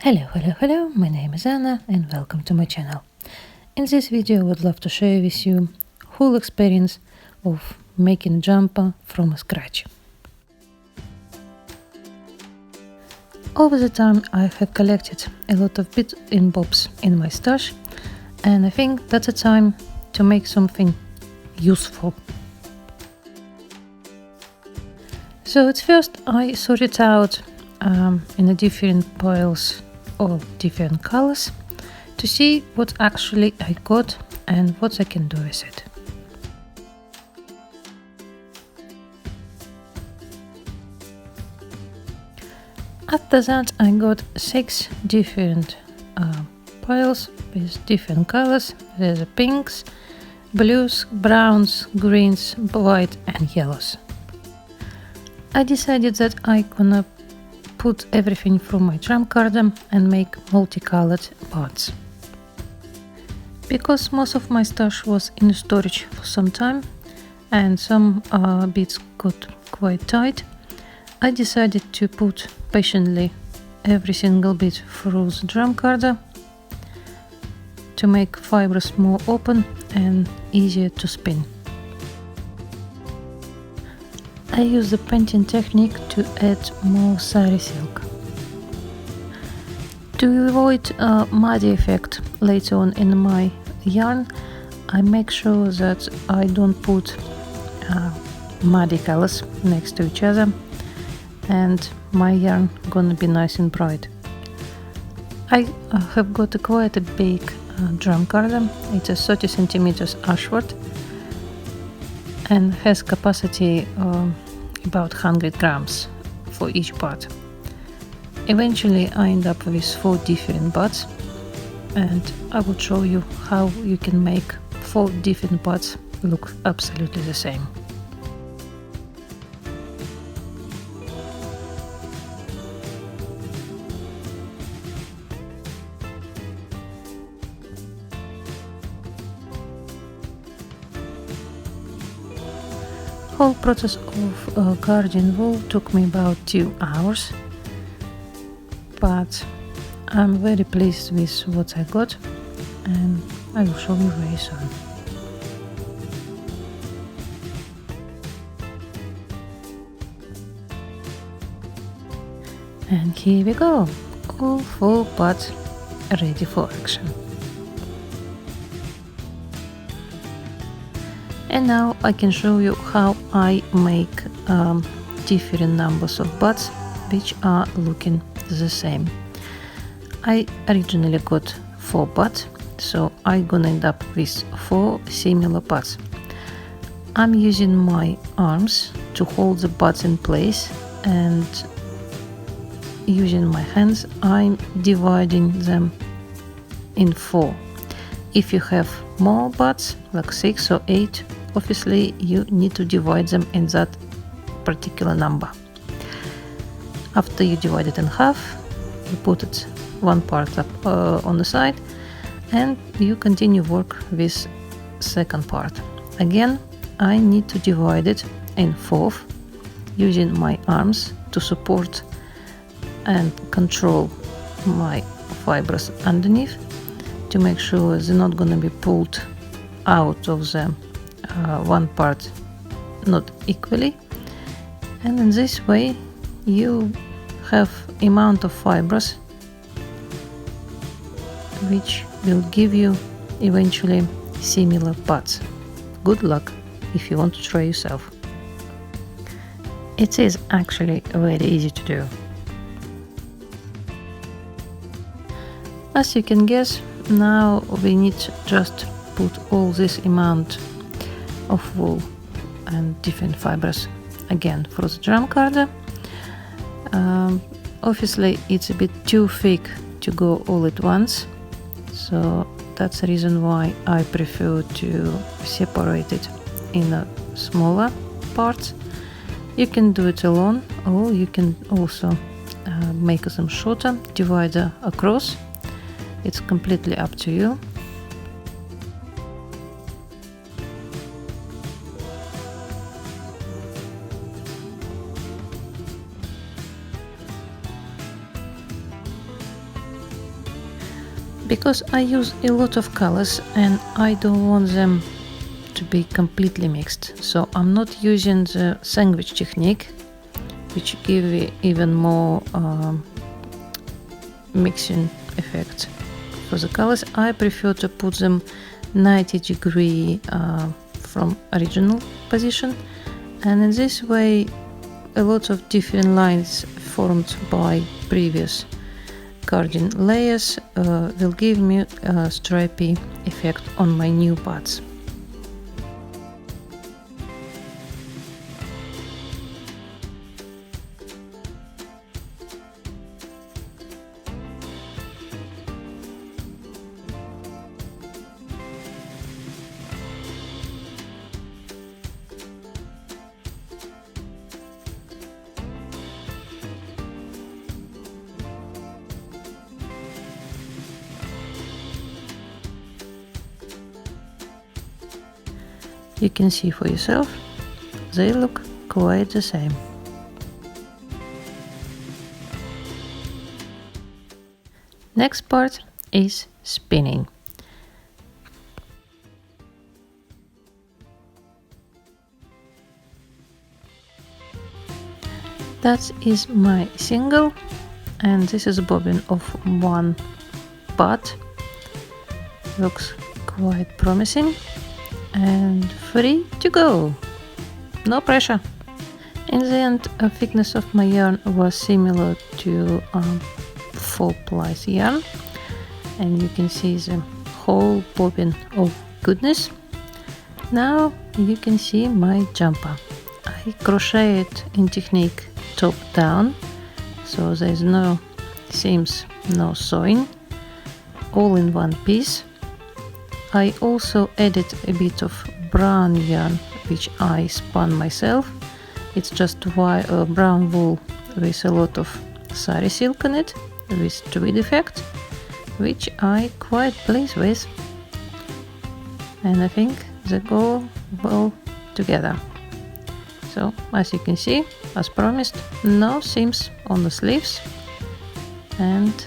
Hello, my name is Anna and welcome to my channel. In this video I would love to share with you whole experience of making a jumper from scratch. Over the time I have collected a lot of bits and bobs in my stash, and I think that's a time to make something useful. So at first I sort it out in the different piles of different colors to see what actually I got and what I can do with it. After that I got 6 different piles with different colors. There's pinks, blues, browns, greens, white and yellows. I decided that I gonna put everything from my drum card and make multicolored parts. Because most of my stash was in storage for some time and some bits got quite tight, I decided to put patiently every single bit through the drum card to make fibers more open and easier to spin. I use the painting technique to add more sari silk. To avoid a muddy effect later on in my yarn, I make sure that I don't put muddy colors next to each other, and my yarn gonna be nice and bright. I have got quite a big drum card. It's a 30 centimeters Ashworth and has capacity about 100 grams for each part. Eventually I end up with 4 different parts, and I will show you how you can make 4 different parts look absolutely the same. Whole process of carding wool took me about 2 hours, but I'm very pleased with what I got, and I will show you very soon. And here we go, all 4 parts ready for action. And now I can show you how I make different numbers of butts which are looking the same. I originally got 4 butts, so I'm gonna end up with 4 similar butts. I'm using my arms to hold the butts in place, and using my hands I'm dividing them in 4. If you have more butts, like 6 or 8, obviously you need to divide them in that particular number. After you divide it in half, you put it one part up on the side, and you continue work with second part. Again, I need to divide it in 4, using my arms to support and control my fibers underneath to make sure they're not going to be pulled out of the one part not equally. And in this way you have amount of fibers which will give you eventually similar parts. Good luck if you want to try yourself. It is actually very easy to do. As you can guess, now we need to just put all this amount of wool and different fibers again for the drum card. Obviously it's a bit too thick to go all at once, so that's the reason why I prefer to separate it in a smaller parts. You can do it alone, or you can also make them shorter, divide across. It's completely up to you. Because I use a lot of colors and I don't want them to be completely mixed, so I'm not using the sandwich technique, which give even more mixing effect for the colors. I prefer to put them 90-degree from original position, and in this way a lot of different lines formed by previous carding layers will give me a stripy effect on my new parts. You can see for yourself, they look quite the same. Next part is spinning. That is my single, and this is a bobbin of one part. Looks quite promising and free to go. No pressure. In the end, the thickness of my yarn was similar to 4-ply yarn, and you can see the whole bobbin of goodness. Now you can see my jumper. I crocheted in technique top down, so there's no seams, no sewing, all in one piece. I also added a bit of brown yarn, which I spun myself. It's just brown wool with a lot of sari silk on it, with tweed effect, which I quite pleased with, and I think they go well together. So as you can see, as promised, no seams on the sleeves and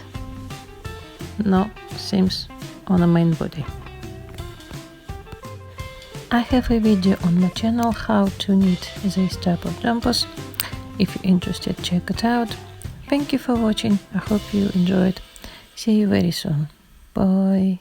no seams on the main body. I have a video on my channel how to knit this type of jumpers. If you're interested, check it out. Thank you for watching. I hope you enjoyed. See you very soon. Bye.